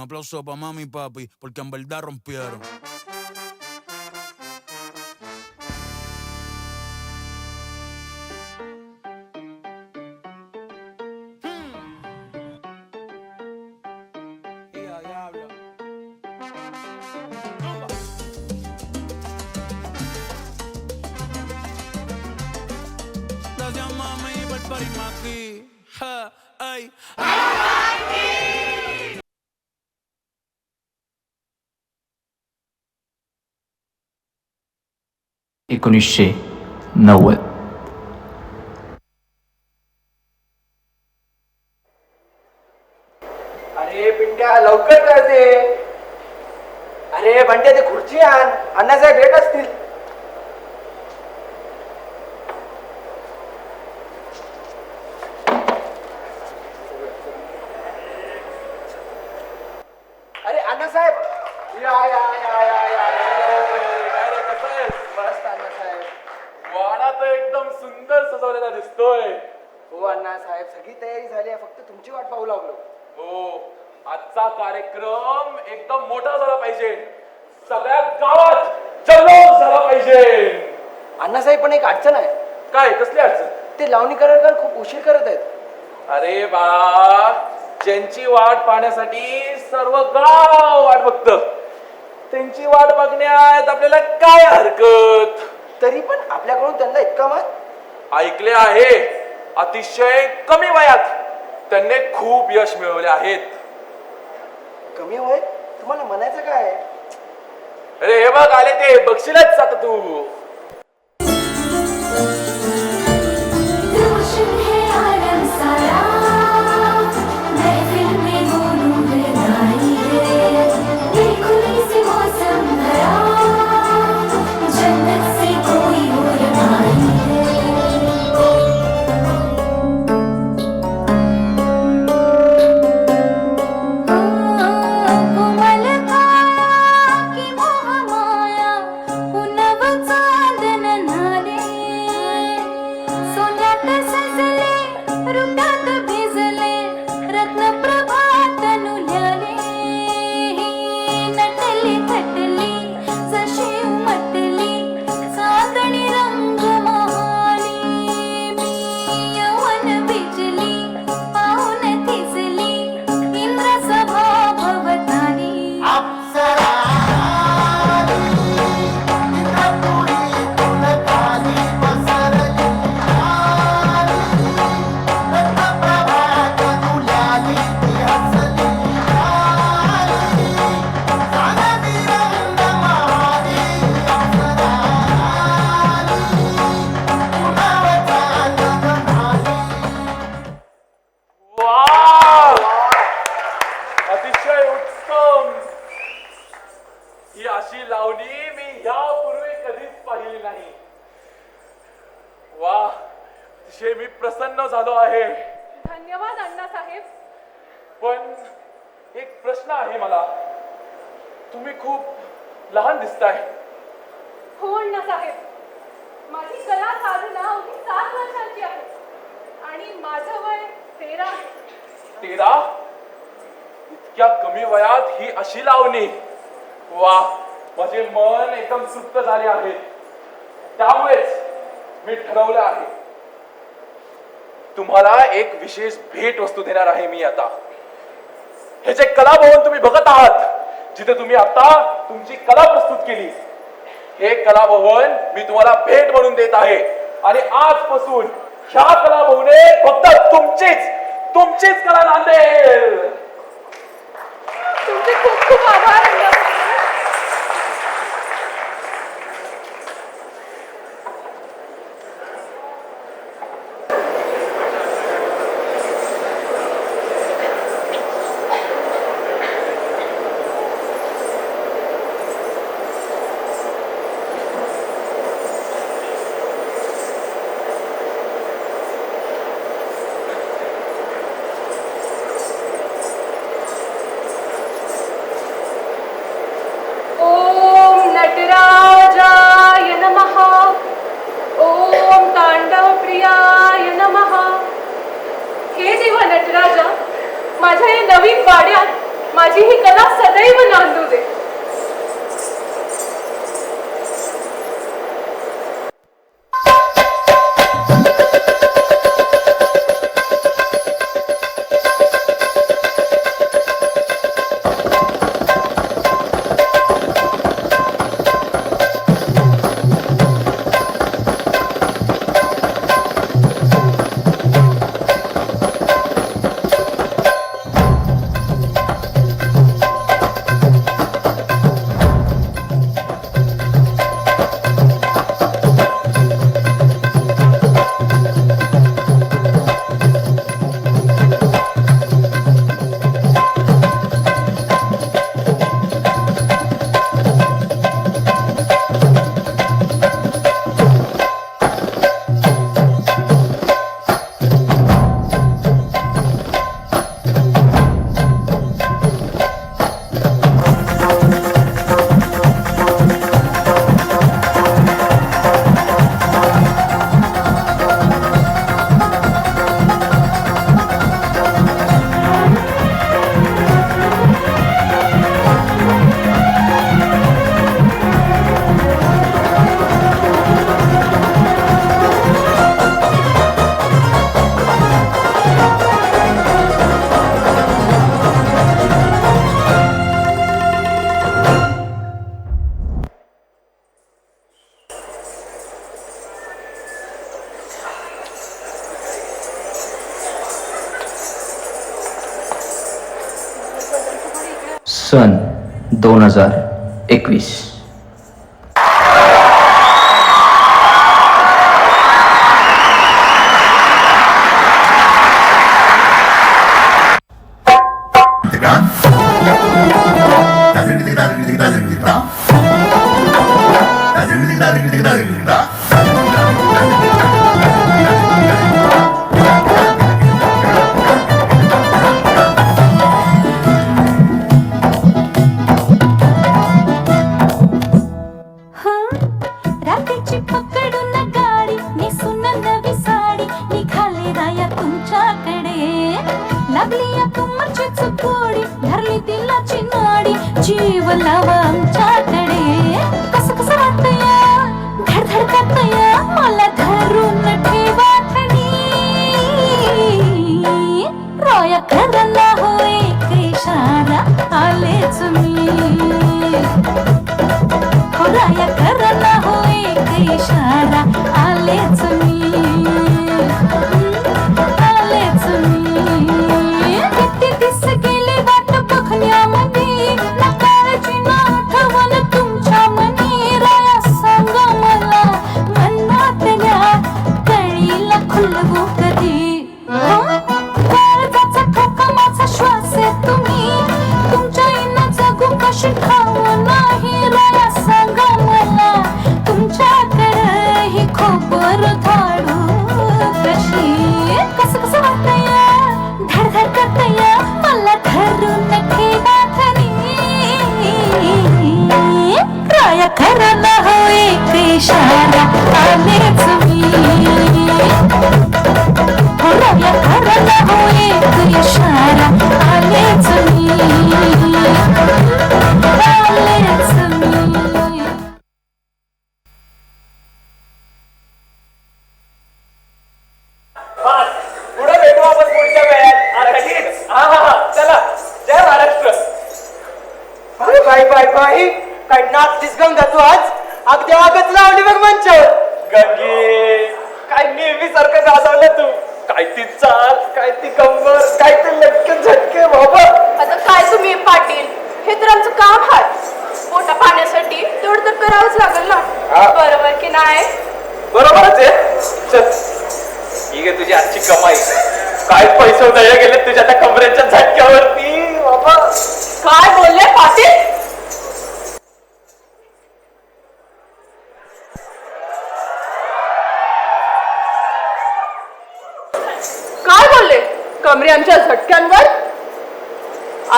aplauso para mami y papi, porque en verdad rompieron. Gracias mami por parirme aquí. Ja, ay. ...1990. अरे पिंट्या लवकर कर ते. अरे बंट्या ते खुर्ची आण, अण्णासाहेब येत असतील. अरे अण्णासाहेब या या या या या काय रे, कसं आहेस? मस्त अण्णासाहेब. वाडा तर एकदम सुंदर सजवलेला दिसतोय. हो अण्णासाहेब सगळी तयारी झाली आहे, फक्त तुमची वाट पाहू लागलो. हो, आजचा कार्यक्रम एकदम मोठा झाला पाहिजे. सगळ्या गावात जल्लोष झाला पाहिजे. अण्णासाहेब पण एक अडचण आहे. काय, कसली अडचण? ते लावणीकरणार खूप उशीर करत आहेत. अरे बाळा, ज्यांची वाट पाहण्यासाठी सर्व गाव वाट बघतं, त्यांची वाट बघण्यात आपल्याला काय हरकत? तरी पण आपल्याकडून त्यांना इतका मान. ऐकले आहे, अतिशय कमी वयात त्यांनी खूप यश मिळवले आहेत. कमी वय तुम्हाला म्हणायचं काय? अरे हे बघ आले ते, बघशीलच आता तू. अतिशय उत्तम. ही अशी लावणी मी यापूर्वी कधीच पाहिली नाही. वा, अतिशय मी प्रसन्न झालो आहे. धन्यवाद अण्णासाहेब. पण एक प्रश्न आहे मला. तुम्ही खूप लहान दिसताय. हो अण्णासाहेब, माझी कला साधना अवघी 7 वर्षांची आहे आणि माझं वय 13. 13? इतक्या कमी वयात ही अशी लावणी. वा, माझे मन एकदम तृप्त झाले आहे. त्यामुळेच मी ठरवलं आहे, तुम्हाला एक विशेष भेट वस्तू देणार आहे मी आता. हे जे कलाभवन तुम्ही बघत आहात, जिथे तुम्ही आता तुमची कला प्रस्तुत केली, हे कलाभवन मी तुम्हाला भेट म्हणून देत आहे. आणि आजपासून ह्या कलाभवने फक्त तुमचीच कला नांदेल. तुमचे खूप खूप आभार अण्णासाहेब. माझ्या या नवीन वाड्यात माझी ही कला सदैव नांदू दे. सन 2021. जीव लावा आमच्याकडे कसं कसं वाटतंय धडधडतंय मला धरून ठेवा रोया करला हो एक इशारा आलेच मी हो राया करला हो एक इशारा आलेच मी आलेच मी किती दिस गेले वाट बघण्यामध्ये नकाराची आठवण तुमच्या मनी राया सांग मला मनातल्या कळीला खुलवू कधी काळजाचा ठोका माझा श्वास आहे तुम्ही तुमच्या इनं जगू कशी खाऊ नाही राया सांग मला तुमच्याकडे ही खोबर धाडू कशी कसं कसं वाटतंय धडधड करतंय मला धरून ठेवा राया करला हो एक इशारा आलेच मी हो राया करला हो एक इशारा आलेच मी आलेच मी पुढे भेटू आपण पुढच्या वेळेत. चला जय महाराष्ट्र. अरे बाई बाई बाई काय नाचलीस गंगा तू आज अगदी आगच लावली बघ मंचावर. गंगे काय नेहमी सारखं गाजवलं तू. काय ती चाल काय ती कंबर काय ते लटके झटके बाबा. आता काय तुम्ही पाटील हे तर आमचं काम आहे पोटा पाण्यासाठी तेवढं तर करावंच लागेल ना बरोबर की नाही. बरोबरच आहे. चल ही गे तुझी आजची कमाई. काय पैसे दया गेले तुझ्या त्या कमरेच्या झटक्यावरती बाबा. काय बोलले पाटील. काय बोलले कमरेच्या झटक्यांवर.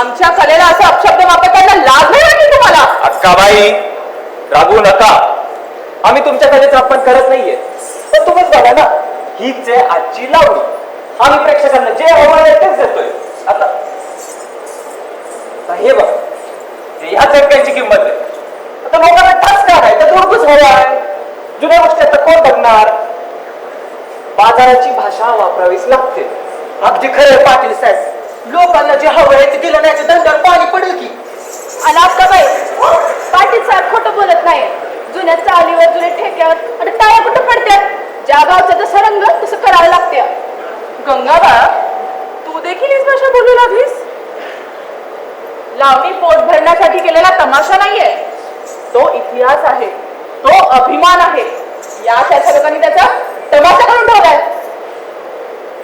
आमच्या कलेला असं अपशब्द वापरताना लाज नाही वाटली तुम्हाला. अक्काबाई रागवू नका. आम्ही तुमच्या कलेचा अपमान करत नाहीये पण तुम्हीच बघा ना हीच आहे आजची लावणी. आम्ही प्रेक्षकांना जे हवं आहे तेच देतोय. आता आता हे बघ, ह्या चटक्यांची किंमत आहे. आता लोकांना ठस काय आहे तर दोरकच हवाय. जुन्या गोष्टी आता कोण बघणार? बाजाराची भाषा वापरावीच लागते. अगदी खरं पाटील साहेब, लोकांना जे हवं आहे ते दिलं नाही तर दंडावर पाणी पडेल की. आणि आता बाई पाटील साहेब खोटं बोलत नाही. जुन्या चालीवर जुन्या ठेक्यावर आणि टाळ्या कुठं पडतात. ज्या गावचा जसा रंग तसं करावं लागते. गंगाबा, तू देखील हीच भाषा बोलू लागलीस. लावणी पोट भरण्यासाठी केलेला तमाशा नाहीये, तो इतिहास आहे, तो अभिमान आहे. या अशा लोकांनी त्याचा तमाशा करून ठेवलाय.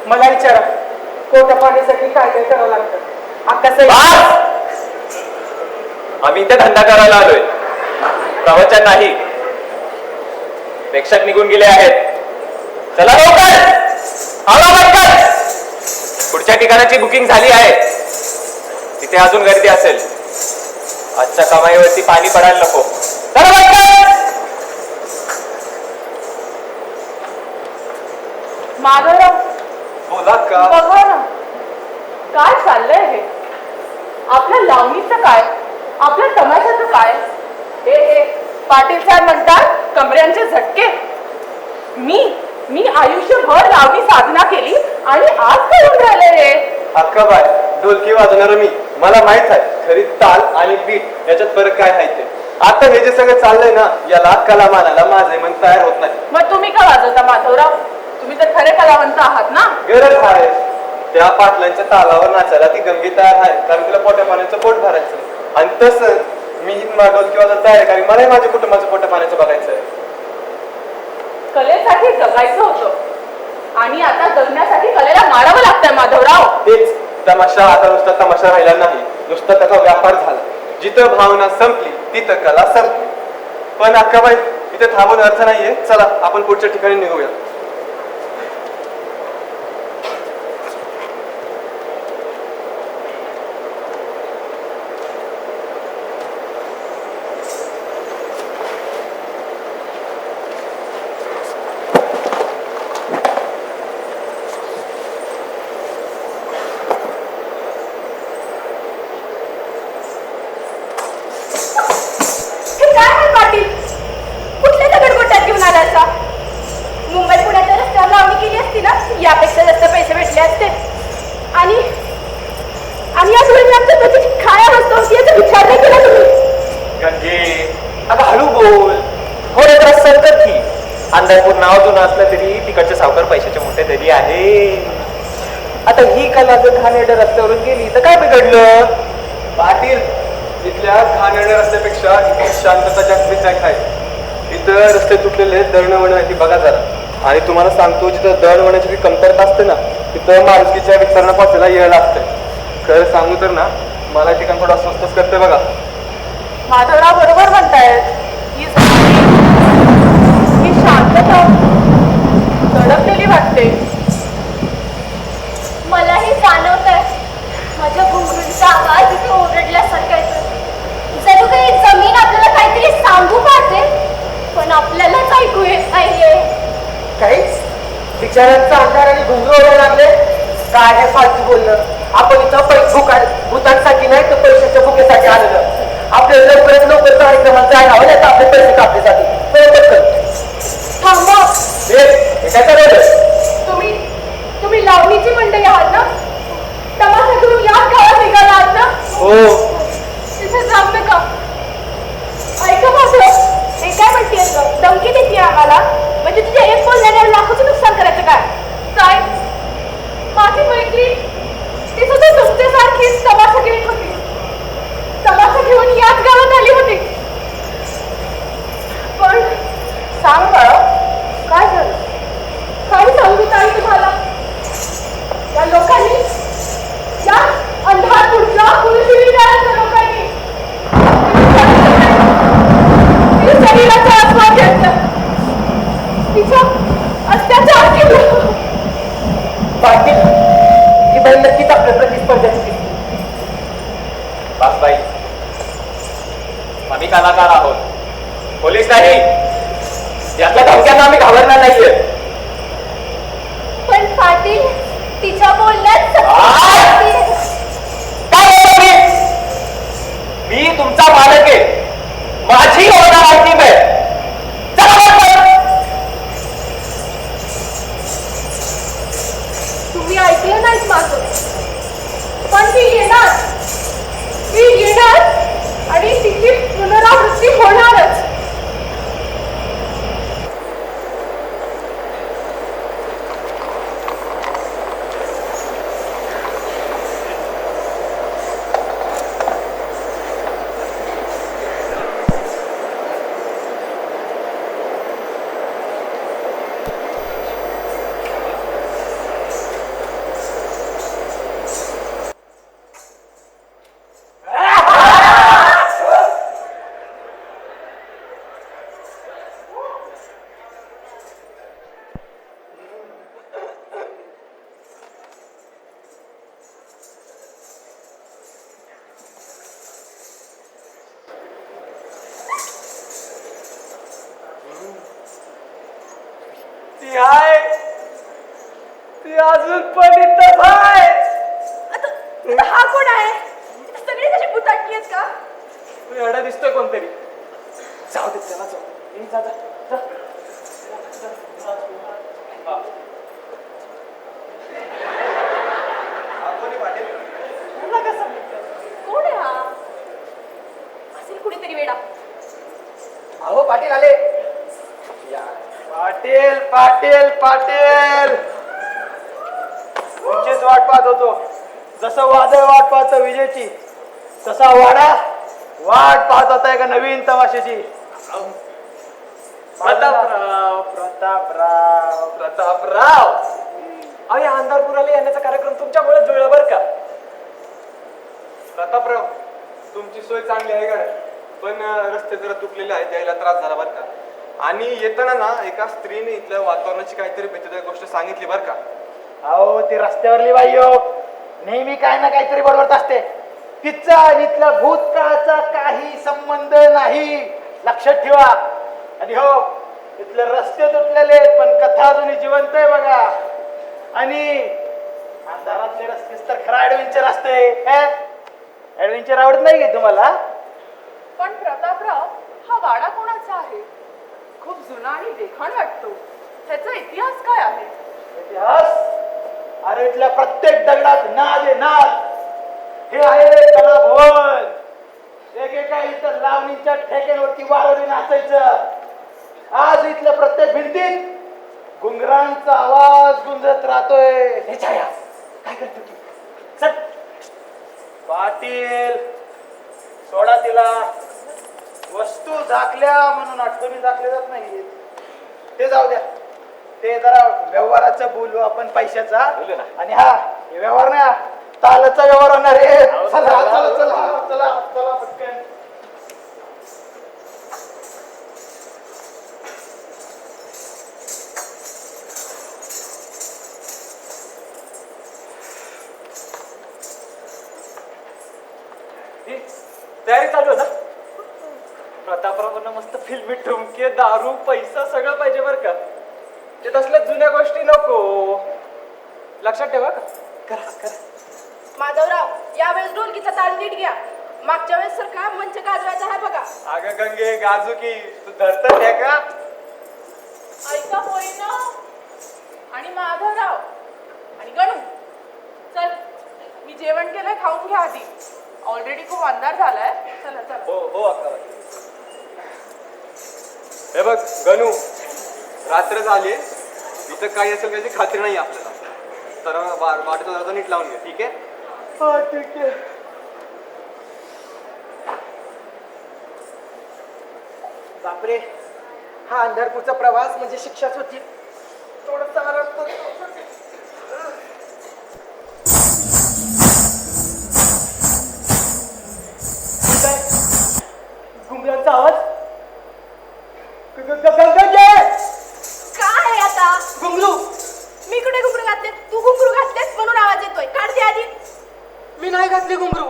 मला विचारा, पोटा पाण्यासाठी काय काय करावं लागतं? कसं आम्ही इथे धंदा करायला आलोय, प्रवचन नाही. प्रेक्षक निघून गेले आहेत. चला लवकर, आवा लवकर. पुढच्या ठिकाणाची बुकिंग झाली आहे, तिथे अजून गर्दी असेल. आजच्या कमाईवरती पाणी पडायला नको. चला लवकर. माधवराव, बोला का? बघा ना काय चाललंय हे. आपल्या लावणीचं काय, आपल्या तमाशाचं काय. हे पाटील साहेब म्हणतात कमऱ्यांचे झटके. मी आयुष्यभर लावणी साधना केली आणि आज काय होऊन राहिले रे. अक्काबाई, ढोलकी वाजवणार मी. मला माहित आहे खरी ताल आणि बीट याच्यात फरक काय आहे ते. आता हे जे सगळं चाललंय ना, याला कला मानायला माझे मन तयार होत नाही. मग तुम्ही का वाजवता माधवराव? तुम्ही तर खरे कलावंत आहात ना. गरज आहे त्या पाटलांच्या तालावर नाचायला ती गंगी तयार आहे, कारण तिला पोट्या पाण्याचं पोट भरायचं. आणि तसंच मी ढोलकी वाजवत तयार आहे, कारण मलाही माझ्या कुटुंबाचं पोट्या पाण्याचं बघायचं आहे. कलेसाठी जगायचं होतं आणि आता जगण्यासाठी कलेला मारावं लागतंय माधवराव. तेच तमाशा आता नुसता तमाशा राहिला नाही, नुसता त्याचा व्यापार झाला. जिथं भावना संपली तिथं कला संपली. पण अक्काबाई, इथे थांबून अर्थ नाहीये. चला आपण पुढच्या ठिकाणी निघूया. मुंबई पुण्याच्या रस्त्यावर लावणी केली असती ना, यापेक्षा जास्त पैसे भेटले असते. आणि आज वेळी आमच्या त्वचेची काय अवस्था होती याचा विचार नाही केला तुम्ही. गंगे, आता हळू बोल. थोडे त्रास सरकत की. अंधारपूर नाव जुनं असलं तरी तिकडचे सावकार पैशाचे मोठे तरी आहे. आता ही कला जर घाणेरड्या रस्त्यावरून गेली तर काय बिघडलं? पाटील, इथल्या घाणेरड्या रस्त्यापेक्षा इथे शांतता जास्त आहे. इथं रस्ते तुटलेले दळणवळण आहे, बघा जरा. आणि तुम्हाला सांगतो, जिथं दळणवळणाची कमतरता असते ना, तिथं मारुतीच्या विचारणा पोचायला येळ लागतंय. खरं सांगू तर ना, मला ठिकाण थोडा स्वस्तच करते बघा. माधवराव बरोबर म्हणतायत. ही शांतता दडपलेली वाटते. मलाही जाणवतंय माझ्या घुंगरूंचा आवाज इथे ओरडल्यासारखा येतो. जणू काही जमीन आपल्याला काहीतरी सांगू पाहते, पण आपल्यालाच ऐकू येत नाहीये. काहीच विचारांचा अंधार आणि घुंगरू ओढायला लागले. काय हे फालतू बोलणं? आपण इथं भूतांसाठी नाही तर पैशाच्या भुकेसाठी आलेलं. आपल्याला लवकरात लवकर कार्यक्रमात जायला हवं, नाही तर आपले पैसे कापण्यासाठी. थांबा. हे काय करायचं? तुम्ही लावणीची मंडळी आहात ना? तमाशा घेऊन याच गावात निघाला आहात ना? हो. तिथे जाऊ नका. ऐका माझं, हे काय म्हणते धमकी देते आम्हाला? म्हणजे तुझ्या एक बोलण्याने लाखोचं नुकसान करायचं काय? माझी मैत्री ती सुद्धा तुमच्यासारखीच तमाशा घेत होती. तमाशा घेऊन याच गावात आली होती. पण सांग काय झालं? काय सांगू ताई तुम्हाला? या लोकांनी, या अंधारपूरच्या कुलशिवीदारांच्या लोकांनी शरीराचा आस्वाद घेतला. तिचा अत्याचार केला. पाटील, ही बाई नक्कीच आपल्या प्रतिस्पर्ध्याची दिसते. बासबाई, आम्ही कलाकार आहोत, पोलीस नाही. यातल्या धमक्यांना आम्ही घाबरणार नाहीये. पण पाटील, तिच्या बोलण्यात काय बोलतो मी? अजून पण इथं आहे. आता हा कोण आहे? इथे सगळी कशी भुताटली आहेत का? तू एवढा दिसतोय कोणतरी. जाऊ दे त्याला जाऊ दे. जा जा जा. हा. मला कसं कोण आहे हा? असेल कुणीतरी वेडा. अहो पाटील आले. पाटील पाटील पाटील तुमचीच वाट पाहत होतो. जसं वादळ वाट पाहतं विजेची, तसा वाडा वाट पाहत होता एका नवीन तमाशाची. प्रतापराव प्रतापराव प्रतापराव अरे अंधारपुराला येण्याचा कार्यक्रम तुमच्यामुळे जुळला बरं का. प्रतापराव, तुमची सोय चांगली आहे का? पण रस्ते जरा तुटलेले आहेत, यायला त्रास झाला बरं का. आणि येताना ना एका स्त्रीने इथल्या वातावरणाची काहीतरी भीतीदायक गोष्ट सांगितली बरं का. अहो ती रस्त्यावरली बाई हो नेहमी काय ना काहीतरी बडबडत असते. तिचा आणि इथल्या भूतकाळाचा काही संबंध नाही, लक्षात ठेवा. आणि हो इथले रस्ते तुटलेले आहेत पण कथा अजूनही जिवंत आहे बघा. आणि अंधारातले रस्तेच तर खरा ऍडव्हेंचर असते. ऍडव्हेंचर आवडत नाही का तुम्हाला? पण प्रतापराव, हा वाडा कोणाचा आहे? खूप जुना आणि देखण वाटतो. त्याचा इतिहास काय आहे? इतिहास अरे इथल्या प्रत्येक दगडात नाद आहे नाद. हे आहे कलाभवन. एकेका इथं लावणीच्या ठेक्यांवरती वारवली नाचायचं. आज इथल्या प्रत्येक भिंतीत घुंगरांचा आवाज गुंजत राहतोय. हे छाया काय करतो तू? चल पाटील सोडा तिला. वस्तू झाकल्या म्हणून आठवणी झाकल्या जात नाही. ते जाऊ द्या, ते जरा व्यवहाराचं बोलू आपण पैशाचा. आणि हा हे व्यवहार ना तालाचा व्यवहार होणार आहे. चला चला चला चला चला पटकन. तयारी चालू आहे ना? प्रतापरावांना मस्त फिल्मी ठुमके दारू पैसा सगळं पाहिजे बरं का. ते तसल्या जुन्या गोष्टी नको. लक्षात ठेवा का. करा करा. माधवराव, यावेळेस ढोलकीचा ताल नीट घ्या. मागच्या वेळेस सारखा मंच गाजवायचा आहे बघा. अगं गंगे गाजू की तू धरत आहे का? ऐका पोरीनो आणि माधवराव आणि गणू, चल मी जेवण केलंय, खाऊन घ्या आधी. ऑलरेडी खूप अंधार झालाय. चला चला. हो हो अक्का. हे बघ गणू, रात्र झाली, इथं काही असेल त्याची खात्री नाही आपल्याला. तर वाटेचा दरवाजा नीट लावून घे. ठीक आहे? हा ठीक आहे. बापरे, हा अंधारपूरचा प्रवास म्हणजे शिक्षाच होती. थोडस आराम करतो. घुंगरांचा आवाज. काय आता? घुंगरू. मी कुठे घुंगरू घातले? तू घुंगरू घातलेस म्हणून आवाज येतोय. काढ ते आधी. मी नाही घातले घुंगरू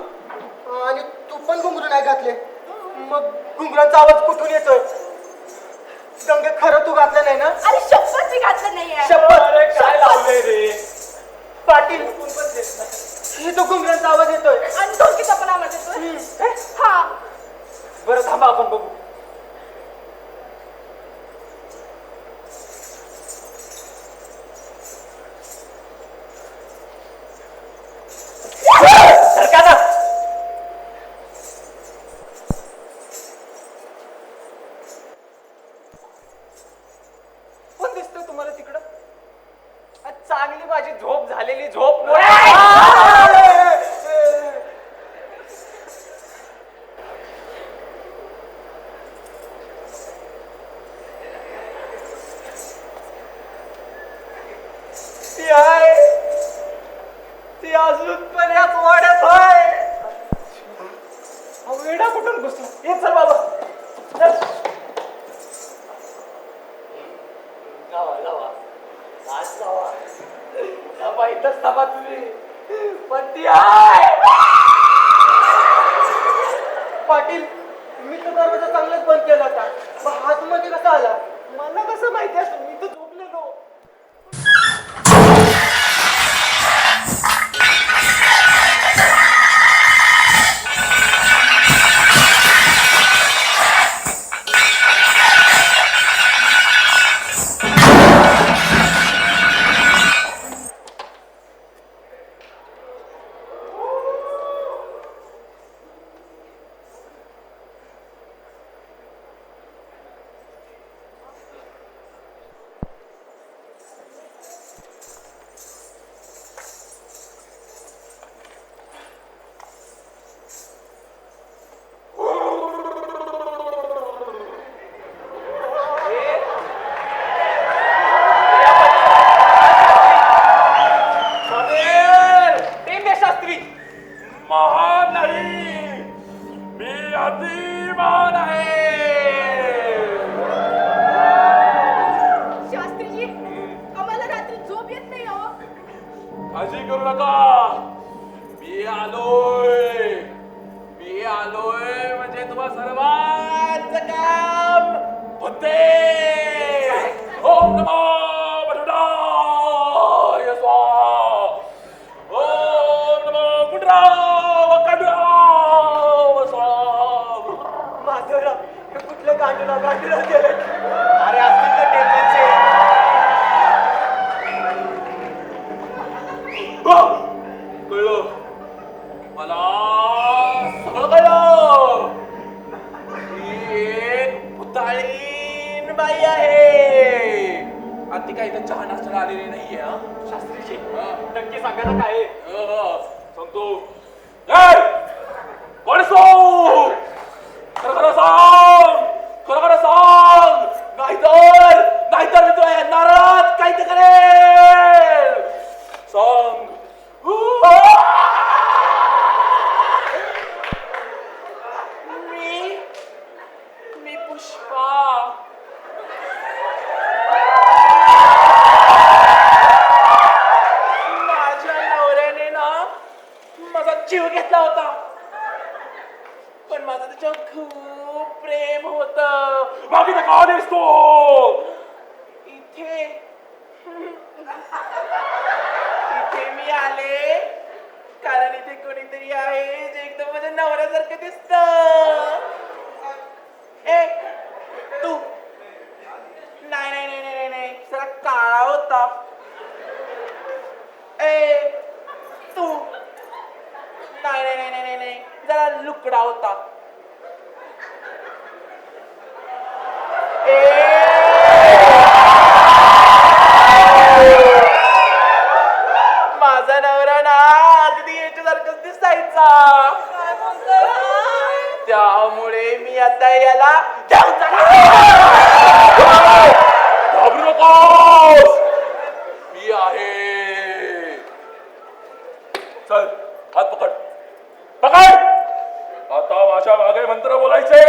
आणि तू पण घुंगरू नाही घातले. मग घुंगरांचा आवाज कुठून येतोय? गंगे खरं तू घातलं नाही ना? अरे शपथ मी घातलं नाहीये. शपथ. काय लावलंय रे पाटील? हे तो घुंगरांचा आवाज येतोय आणि ढोलकीचा पण आवाज येतोय. हा बरं थांबा आपण बघू. कोण दिसतोय तुम्हाला तिकडं? चांगली माझी झोप झालेली झोप. नाही, मी अतिमान आहे. शास्त्रीजी आम्हाला रात्री झोप येत नाही हो. काळजी करू नका, मी आलोय म्हणजे तुम्हा सर्वांचं काम होते. ओम नमो भगवताय स्वाहा. ओम नमो गुंडराव स्वाहा. माधवराव हे कुठलं गांडूराव गेले? अरे असतील तर टेम्पलचे. कळलं मला, सगळं कळलं. ही एक भुताळीन बाई आहे आणि ती काही चहा नाश्त्याला आलेली नाहीये. शास्त्रीजी नक्की सांगा ना काय आहे? सांगतो. कोण सो खरं सांग, खरं सांग, नाहीतर मी तुला नाराज काय ते करेल. सांग. मी पुष्पा. माझ्या नवऱ्याने ना माझा जीव घेतला होता, पण माझं त्याच्यावर खूप प्रेम होत. बाकी तर का दिसतो इथे मी आले कारण इथे कोणीतरी आहे जे एकदम माझ्या नवऱ्यासारखं दिसत. ए तू नाही जरा काळा होता. ए तू नाही जरा लुकडा होता. माझा नवरा ना अगदी याच्यासारखंच दिसायचा. त्यामुळे मी आता याला घाबरू नकोस, मी आहे. चल हात पकड, पकड. आता माझ्या मागे मंत्र बोलायचे.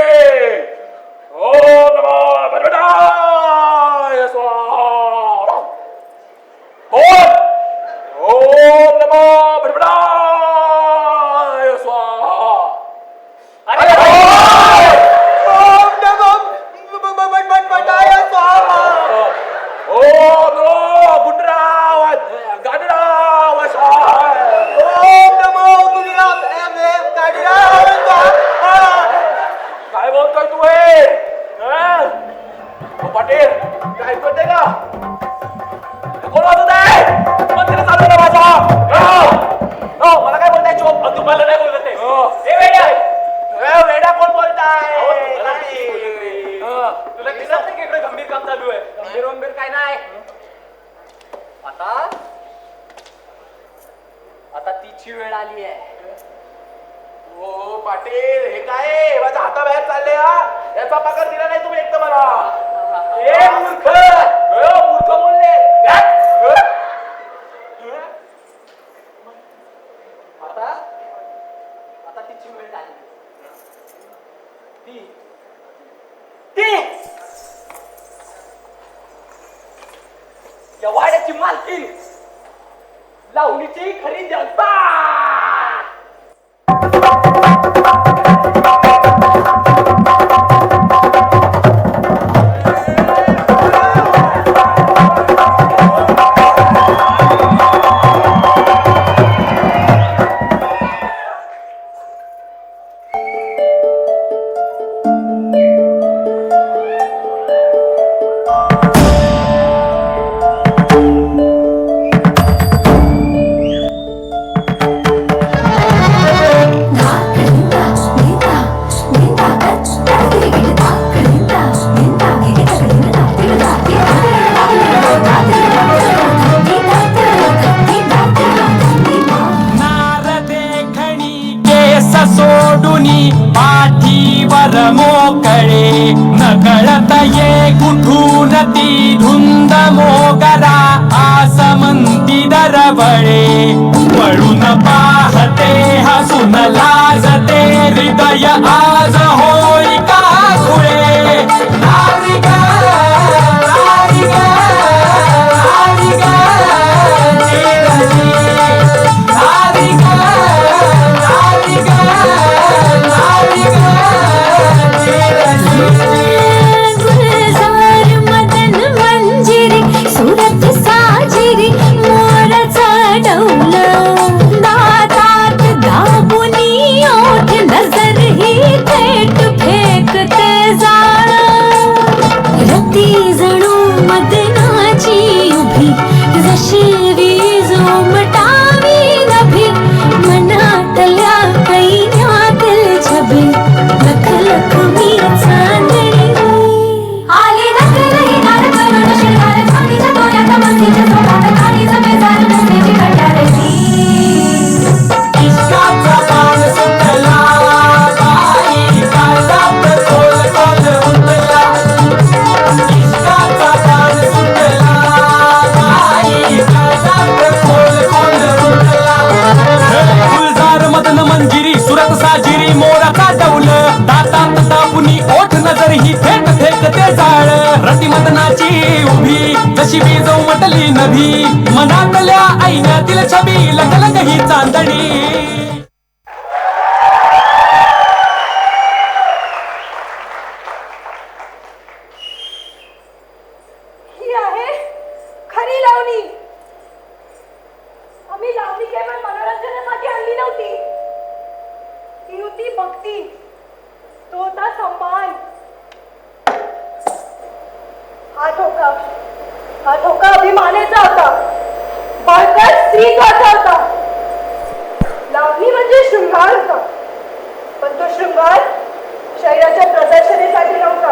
ओम नमो भगवताय स्वाहा. बोल. ओम नमो भगवताय स्वाहा. अरे ओम नमो भगवताय स्वाहा. ओम नमो गुंडराव गाडराव स्वाहा. ओम नमो गाडीराव स्वाहा. काय बोलतोय तू हे? पाटील काय ऐकतोय का? कोण वाजत आहे? मंदिर चालू आहे माझा. मला काय बोलताय? चोप. तुम्हाला नाही बोलत वेडा कोण बोलताय? तुला दिसत नाही की इकडे गंभीर काम चालू आहे? गंभीर काय नाही. आता तिची वेळ आली आहे. हो पाटील हे काय माझ्या हाताबाहेर चालले हा? याचा पगार दिला नाही तुम्ही एक तर मला. मूर्ख बोलले. आता तिची वेळ आली. या वाड्याची मालकीन, लावणीची खरी जनता. पाठीवर मोकळे नकळत ये कुठून ती धुंद मोगरा आसमंती दरवळे वळून पाहते हसून लाल काय आज होई का खुळे नारी ग नारी ग नारी ग नारी ग नारी ग नारी ग गुलजार मदन मंजिरी सुरत साजिरी मोराचा डौल दातात दाबुनी ओठ नजर ही थेट फेकते जाळ रती जणू मदनाची उभी जशी वीज उमटावी नभी मनातल्या कैन्यातील छबी लख लख मी चांदणी आली नकलही नार करून शिरगार छातीच्या तोऱ्यात मस्तीच्या सोडात खाणीचं बेजार नसण्याची कंटाळली इश्काचा बाण सुटला बाई काळजात खोल खोल उतरला इश्काचा बाण सुटला बाई काळजात खोल खोल उतरला गुलजार मदन मंजिरी सुरत साजिरी मोराचा डौल दातात दाबुनी ओठ नजर ही थेट फेकते जाळ रती मदनाची उभी जशी वीज उमटली नभी मनातल्या ऐण्यातील छबी लखलख ही चांदणी ही आहे खरी लावणी. आम्ही लावणी केवळ मनोरंजनासाठी आणली नव्हती. ती होती भक्ती, तो होता सन्मान. हा धोका अभिमानाचा होता, बळकट स्त्रीत्वाचा होता. लावणी म्हणजे शृंगार होता, पण तो शृंगार शरीराच्या प्रदर्शनासाठी नव्हता.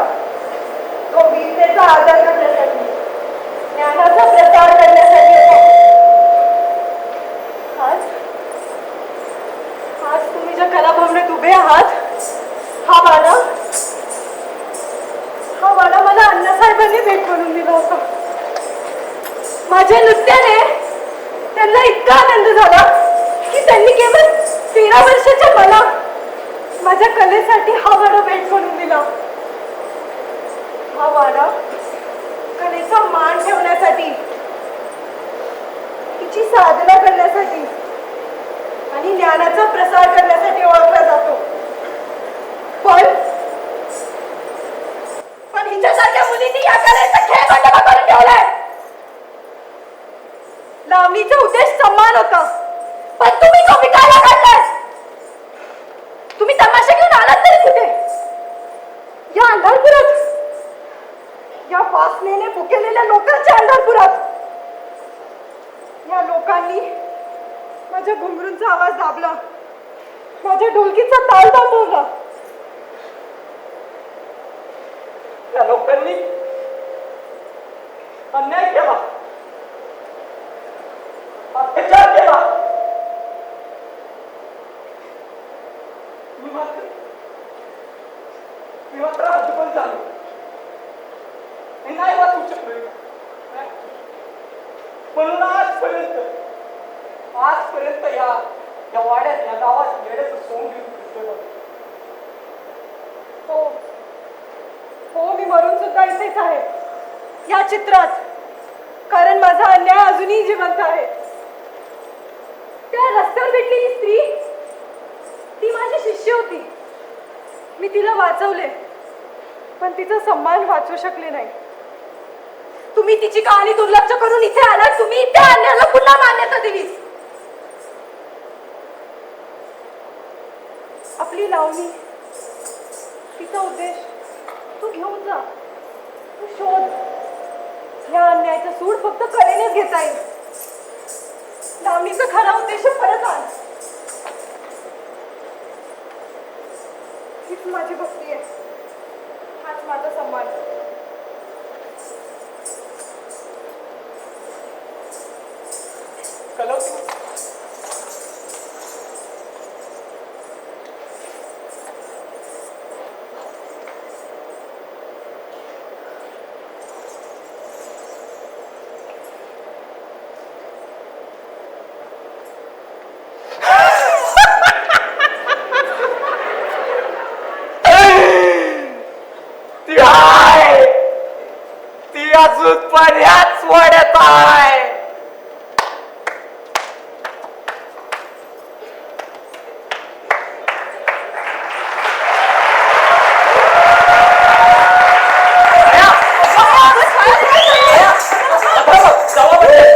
तो वीरतेचा आदर करण्यासाठी, ज्ञानाचा प्रसार करण्यासाठी होता. आज तुम्ही ज्या कलाभवनात उभे आहात, हा वाडा मला अण्णासाहेबांनी भेट म्हणून दिला होता. माझ्या नृत्याने त्यांना इतका आनंद झाला की त्यांनी केवळ 13 वर्षाच्या मला माझ्या कलेसाठी हा वाडा भेट म्हणून दिला. हा वाडा कलेचा मान ठेवण्यासाठी, तिची साधना करण्यासाठी आणि ज्ञानाचा प्रसार करण्यासाठी ओळखला जातो. पण हिच्यासारख्या मुलींनी या कलेचा खेळ बंद करून ठेवलाय. लावणीचा उद्देश सन्मान होता, पण तुम्ही तो विकायला काढलाय. तुम्ही तमाशा घेऊन आलात तरी कुठे? या अंधारपुरात, या वासनेने भुकेलेल्या लोकांच्या अंधारपुरात. या लोकांनी माझ्या घुंगरूंचा आवाज दाबला, माझ्या ढोलकीचा ताल थांबवला. त्या लोकांनी अन्याय केला, अत्याचार केला. मी मात्र अजून झालो नाही वाचू शकलो. म्हणून आजपर्यंत या वाड्यात, या गावात येण्याचं सोंग घेऊन हो, मी मरून सुद्धा इथेच आहे, या चित्रात. कारण माझा अन्याय अजूनही जिवंत आहे. त्या रस्त्यावर भेटलेली स्त्री, ती माझी शिष्य होती. मी तिला वाचवले, पण तिचा सन्मान वाचवू शकले नाही. तुम्ही तिची कहाणी दुर्लक्ष करून इथे आलात. तुम्ही त्या अन्यायाला पुन्हा मान्यता दिली. आपली लावणी, तिचा उद्देश तू घेऊन जा, तू शोध. या अन्यायाचा सूड फक्त कलेनेच घेता येईल. लावणीचा खरा उद्देश परत आण. हीच माझी भक्ती आहे, हाच माझा सन्मान. दूध पण याच वाड्यात आहे.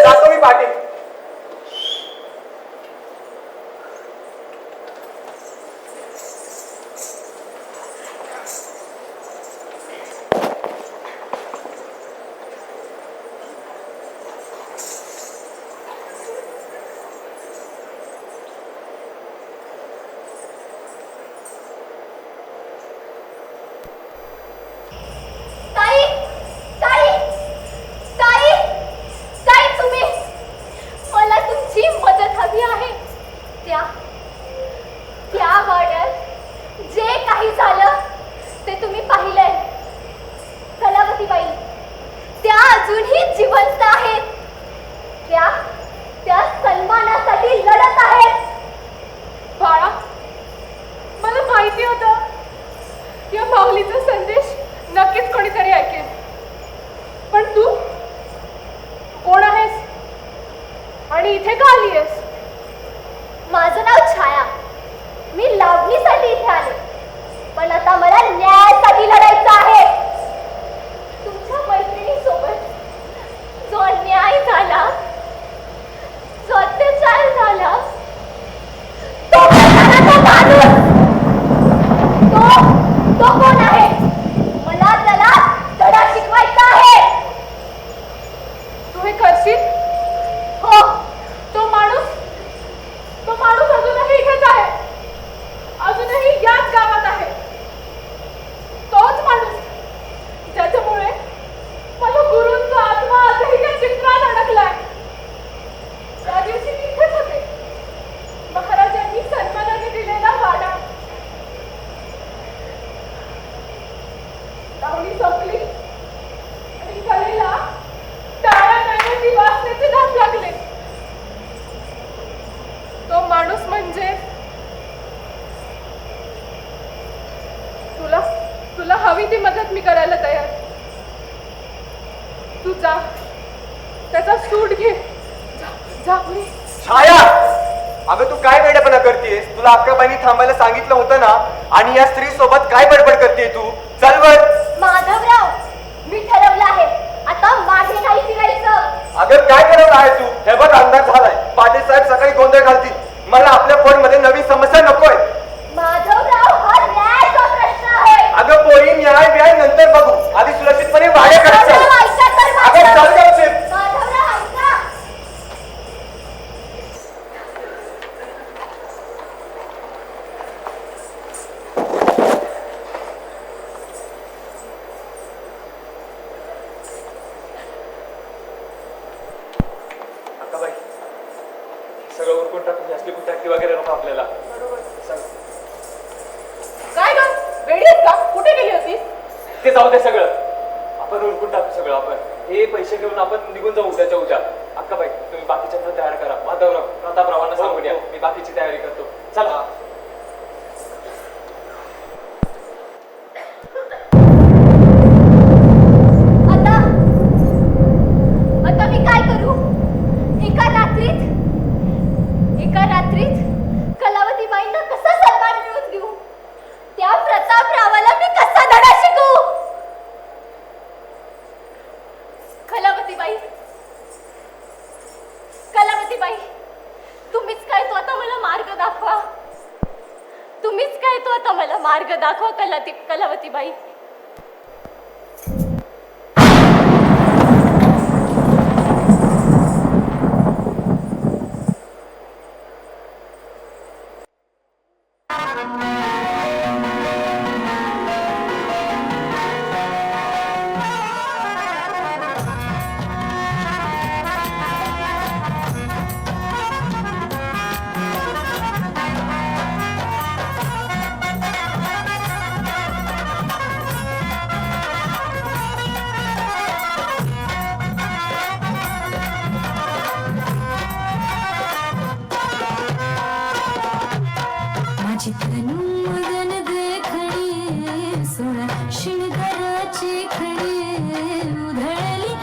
जातो मी पाटील. ताई ताई ताई ताई तुम्ही मला तुमची मदत हवी आहे. त्या त्या वाड्यात जे काही झालं ते तुम्ही पाहिलंय. कलावतीबाई त्या अजूनही जिवंत आहेत. त्या त्या सन्मानासाठी लढत आहेत. बाळा मला माहिती होतं या माऊलीचा संदेश नक्कीच कोणीतरी ऐकेल. पण तू कोण आहेस आणि इथे का आली आहेस? माझं नाव छाया. मी लावणीसाठी इथे आले, पण आता मला न्यायासाठी लढायचं आहे. तुमच्या मैत्रिणीसोबत जो अन्याय झाला, जो अत्याचार झाला, तो करणारा तो माणूस, तो कोण आहे? मला त्याला धडा शिकवायचा आहे. तू हे करशील? हो. तो माणूस अजूनही इथेच आहे. अजूनही याच गावात आहे. तोच माणूस ज्याच्यामुळे मला गुरूंचा आत्मा आजही या चित्रात अडकलाय. त्या दिवशी मी इथेच होते. महाराजांनी सन्मानाने दिलेला वाडा. लावणी संपली आणि कलेला टाळ्या नाण्याची वासनेचे धाप लागले. तो माणूस म्हणजे तुला हवी ती मदत मी करायला तयार. तू जा, त्याचा सूट घे. जा पुढे. छाया, अगं तू काय वेडेपणा करतेस? तुला अक्काबाईंनी थांबायला सांगितलं होतं ना. आणि या स्त्री सोबत काय बडबड करते तू? चल वर. माधवराव, मी ठरवलं आहे आता मागे नाही फिरायचं. अगं काय ठरवलं आहे तू? हे बघ अंदाज झालाय. पाटील साहेब सकाळी गोंधळ घालतील. मला आपल्या फोन मध्ये नवीन समस्या नकोय. माधवराव, हा न्यायाचा प्रश्न आहे. अगं पोरी, न्याय व्याय नंतर बघू. आधी सुरक्षितपणे वाड्या करायचं. माधवराव, ऐका तर अगं माझं. चल गपचीप. माधवराव, ऐका. अक्काबाई, सगळं उरकून टाकून असली कुठे वगैरे नको आपल्याला. काय ग, वेडी आहेस का? कुठे गेली होतीस? ते जाऊ दे सगळं. आपण उरकून टाकू सगळं. आपण हे पैसे घेऊन आपण निघून जाऊ उद्याच्या उद्या. अक्काबाई, तुम्ही बाकीच्यांना तयार करा. माधवराव, प्रतापरावांना सांगून या. मी बाकीची तयारी करतो. चला. आता मी काय करू? एका रात्रीत कलावतीबाईंना कसा सन्मान मिळवून देऊ? त्या प्रतापरावाला मी कसा धडा शिकू? कलावतीबाई, तुम्हीच काय तो आता मला मार्ग दाखवा. तुम्हीच काय तो आता मला मार्ग दाखवा कलावतीबाई. मदन देखणी सोळा शिणगाराची खडी उधळली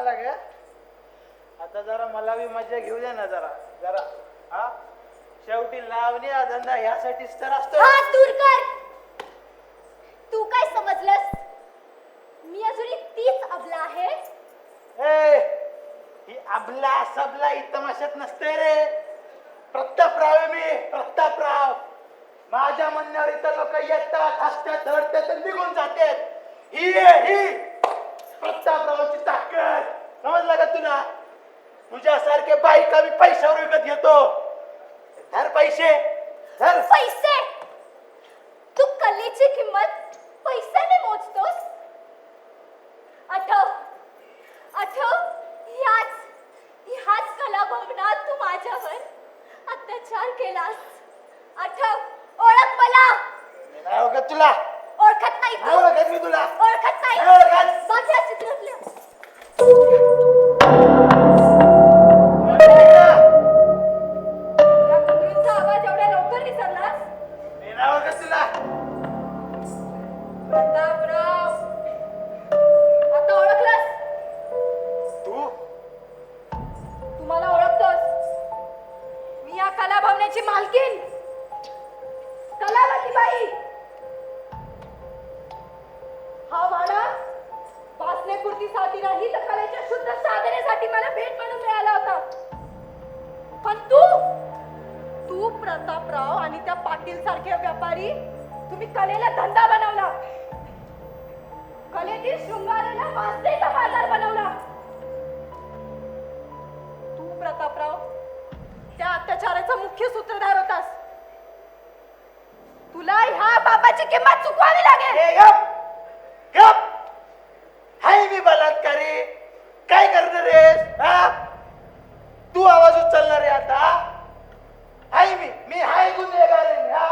आला ग. आता जरा मला बी मजा घेऊ दे ना जरा जरा. हा शेवटी लावणी हा धंदा यासाठीच तर असतो. हात दूर कर. तू काय समजलंस? मी अजूनही तीच अबला आहे. ए, ही अबला सबला ही तमाशात नसते रे. प्रतापराव आहे मी, प्रतापराव. माझ्या म्हणण्यावर इथं लोक येतात, हसतात, धडतात आणि निघून जातात. ही आहे ही प्रतापरावची ताकद. समजलं का तुला? तुझ्यासारखे बायका मी पैशावर विकत घेतो. धर पैसे धर. पैसे? तू कलेची किंमत पैशाने मोजतोस? आठव आठव, ह्याच कलाभवनात तू माझ्यावर अत्याचार केलास. आठव, ओळख मला. मी नाही ओळखत तुला. ओळखत नाही नाही तू? ओळखत मी तुला. ओळखत नाही? नाही ओळखत. बघ या चित्रातल्या. या घुंगरूंचा आवाज एवढ्या लवकर विसरलास? मी नाही ओळखत तुला. प्रतापराव, आता ओळखलंस? तू तुम्हाला ओळखतोस? मी या कलाभवनाची मालकीण कलावती बाई. हा वाडा वाचण्यापुरतीसाठी नाही तर कलेच्या शुद्ध साधनेसाठी मला भेट म्हणून मिळाला होता. पण तू प्रतापराव आणि त्या पाटील सारखे व्यापारी, तुम्ही कलेला धंदा बनवला. कलेतील शृंगाराला वाचनेचा बाजार बनवला. तू प्रतापराव त्या अत्याचाराचा मुख्य सूत्रधार होतास. तुला ह्या बाबाची किंमत चुकवावी लागेल. ए, गप गप. हाय मी बलात्कारी. काय करणार रेस? हा तू आवाज उचलणार आहे आता? हाय मी हाय गुन्हेगार आहे. हा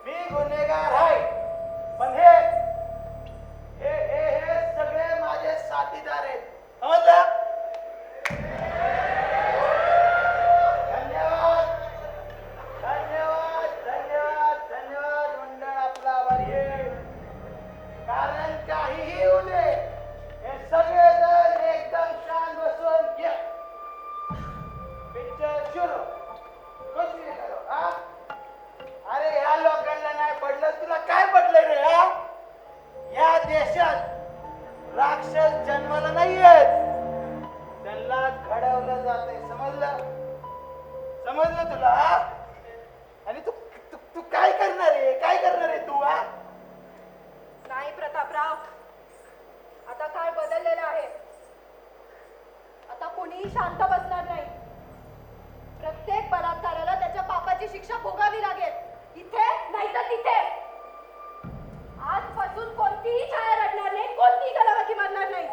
मी गुन्हेगार आहे. पण हे हे हे हे सगळे माझे साथीदार आहेत. समजलं? धन्यवाद धन्यवाद धन्यवाद धन्यवाद. मंडळ आपला आभारी आहे. कारण काहीही होऊ दे, हे सगळेजण एकदम शांत बसून घ्या. पिक्चर सुरू. कुछ भी करो. हा अरे या लोकांना नाही पडलं, तुला काय पडलंय रे? हा या देशात राक्षस जन्माला नाही येत, त्यांना घडवलं जातंय. समजलं? समजलं तुला? हा? आणि तू तू तू काय करणार आहे? काय करणार आहे तू? हा नाही प्रतापराव, आता काळ बदललेला आहे. आता कोणीही शांत बसणार नाही. प्रत्येक बलात्काराला त्याच्या पापाची शिक्षा भोगावी लागेल, इथे नाही तर तिथे. आजपासून कोणतीही छाया रडणार नाही, कोणतीही कलावती मारणार नाही.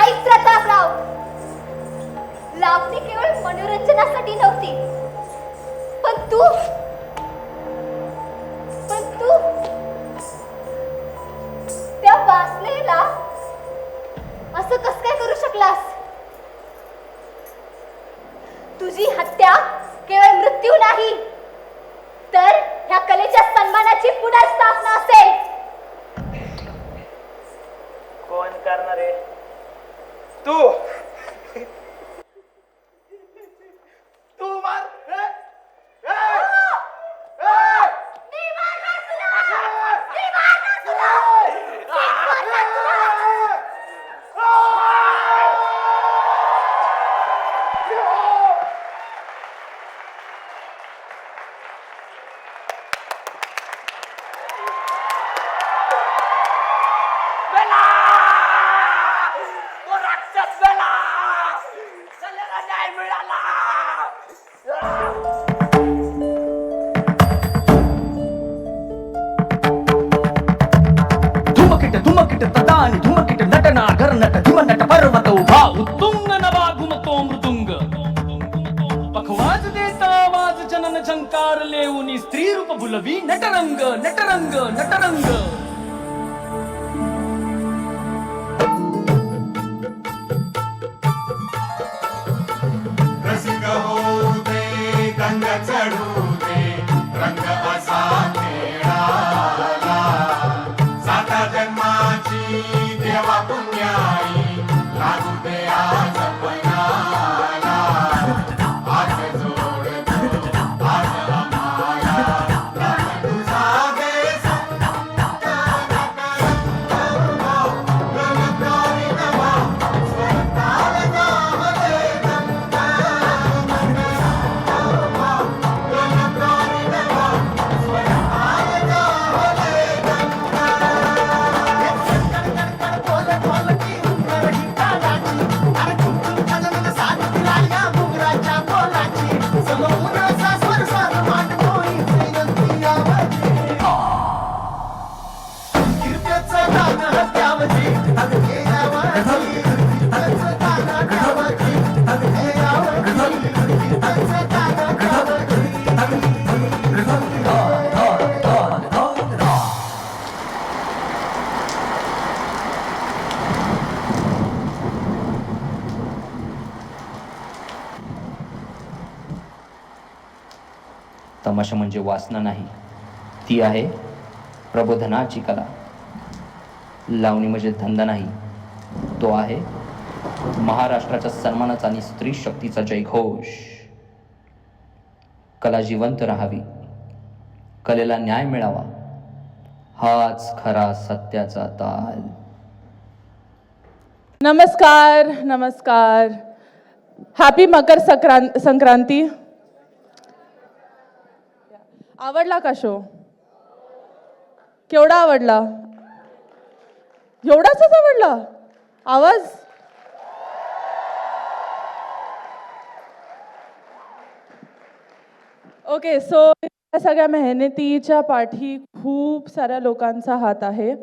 ऐक प्रतापराव, लावणी केवळ मनोरंजनासाठी नव्हती, पण तू त्या वासनेला असं कस काय करू शकलास? तुझी हत्या केवळ मृत्यू नाही तर ह्या कलेच्या सन्मानाची पुनर्स्थापना असेल. कोण करणार आहे? तू तू मार. ए, ए, ए, मी मारणार तुला! ए, मी मारणार तुला! मी मारणार तुला! धुमकिट तदानी धुमकिट नटना घरनट धिमनट पर्वत उभा उत्तुंग नवा घुमतो मृदुंग. पखवाज देता आवाज जनन झंकार लेऊनी स्त्री रूप बुलवी नटरंग नटरंग नटरंग. रस तमाशा म्हणजे वासना नाही, ती आहे प्रबोधनाची कला. लावणी म्हणजे धंदा नाही, तो आहे महाराष्ट्राच्या सन्मानाचा आणि स्त्री शक्तीचा जयघोष. कला जिवंत राहावी, कलेला न्याय मिळावा, हाच खरा सत्याचा ताल. नमस्कार नमस्कार. हॅपी मकर संक्रांती. आवडला का शो? केवढा आवडला? एवढाच आवडला? आवाज ओके. सो या सगळ्या मेहनतीच्या पाठी खूप साऱ्या लोकांचा हात आहे.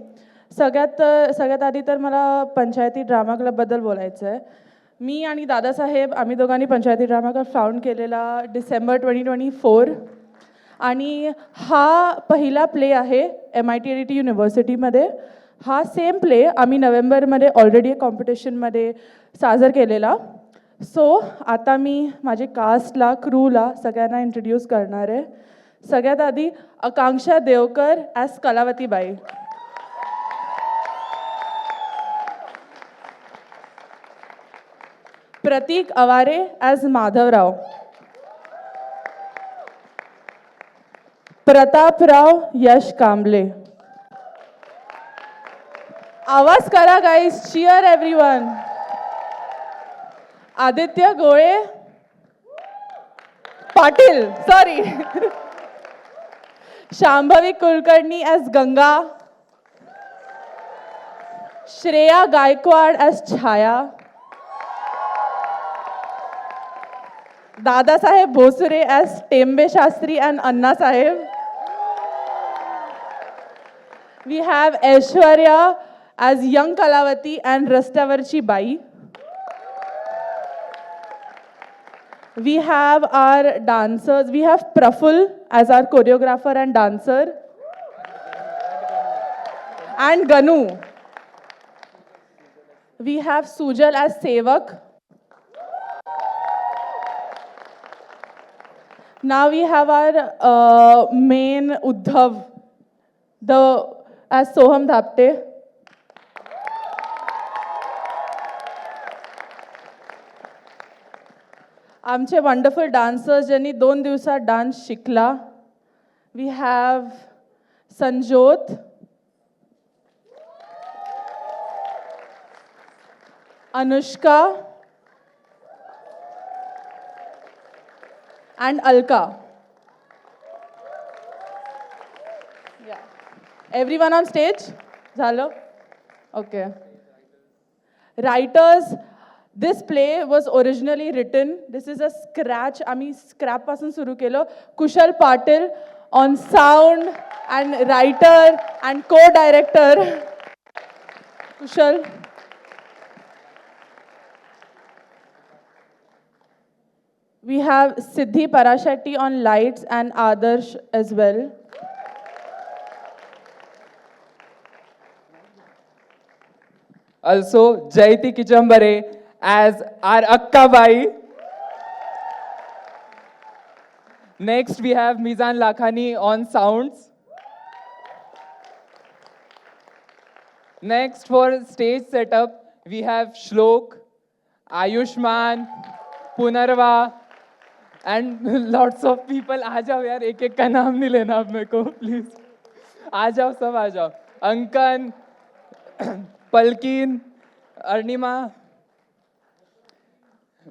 सगळ्यात आधी तर मला पंचायती ड्रामा क्लबबद्दल बोलायचं आहे. मी आणि दादासाहेब आम्ही दोघांनी पंचायती ड्रामा क्लब फाउंड केलेला डिसेंबर 2024 आणि हा पहिला प्ले आहे MIT युनिव्हर्सिटीमध्ये. हा सेम प्ले आम्ही नोव्हेंबरमध्ये ऑलरेडी कॉम्पिटिशनमध्ये सादर केलेला. सो आता मी माझे कास्टला क्रूला सगळ्यांना इंट्रोड्यूस करणार आहे. सगळ्यात आधी आकांक्षा देवकर ॲज कलावतीबाई, प्रतीक अवारे ॲज माधवराव, प्रतापराव यश कांबले. आवाज करा guys, cheer everyone. Aditya Gole Patil, sorry. Shambhavi Kulkarni as Ganga, Shreya Gaikwad as Chhaya, Dadasaheb Bhosare as Tembe Shastri and Annasaheb. We have Aishwarya as young Kalavati and रस्त्यावरची बाई. We have our dancers. We have Praful as our choreographer and dancer. And Ganu. We have Sujal as Sevak. Now we have our main Uddhav, as Soham Dhapte. आमचे wonderful dancers ज्यांनी 2 दिवसात dance शिकला. We have Sanjot, Anushka and Alka. Yeah. Everyone on stage? झालं? Okay. Writers, this play was originally written. This is a scratch. आम्ही scrap पासून सुरू केलं. कुशल Patil on sound and writer and co-director. Kushal. We have Siddhi Parashetty on lights and Adarsh as well. Also, Jaiti Kichambare as our Akkabai. Next, we have Mizan Lakhani on sounds. Next, for stage setup, we have Shlok, Ayushman, Punarva, and lots of people. आ जाओ यार, एक का नाम नहीं लेना आप मेरे को, प्लीज. आ जाओ सब, आ जाओ. अंकन, पलकिन, अर्णिमा,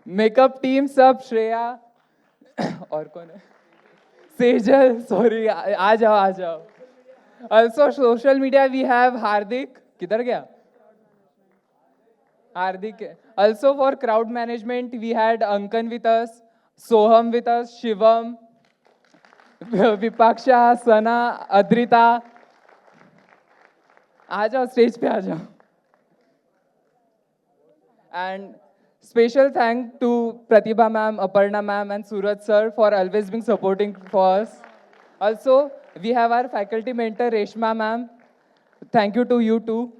मेकअप टीम सब, श्रेया और कौन है, सेजल, सॉरी, आ जाओ आ जाओ. Also social media we have Hardik. किधर गया Hardik? Also for crowd management we had Ankan with us, Soham with us, Shivam, Vipaksha, Sana, Adrita. आ जाओ स्टेज पे आ जाओ. And special thank to Pratibha ma'am, Aparna ma'am and Suraj sir for always being supporting for us. Also we have our faculty mentor Reshma ma'am. Thank you to you too.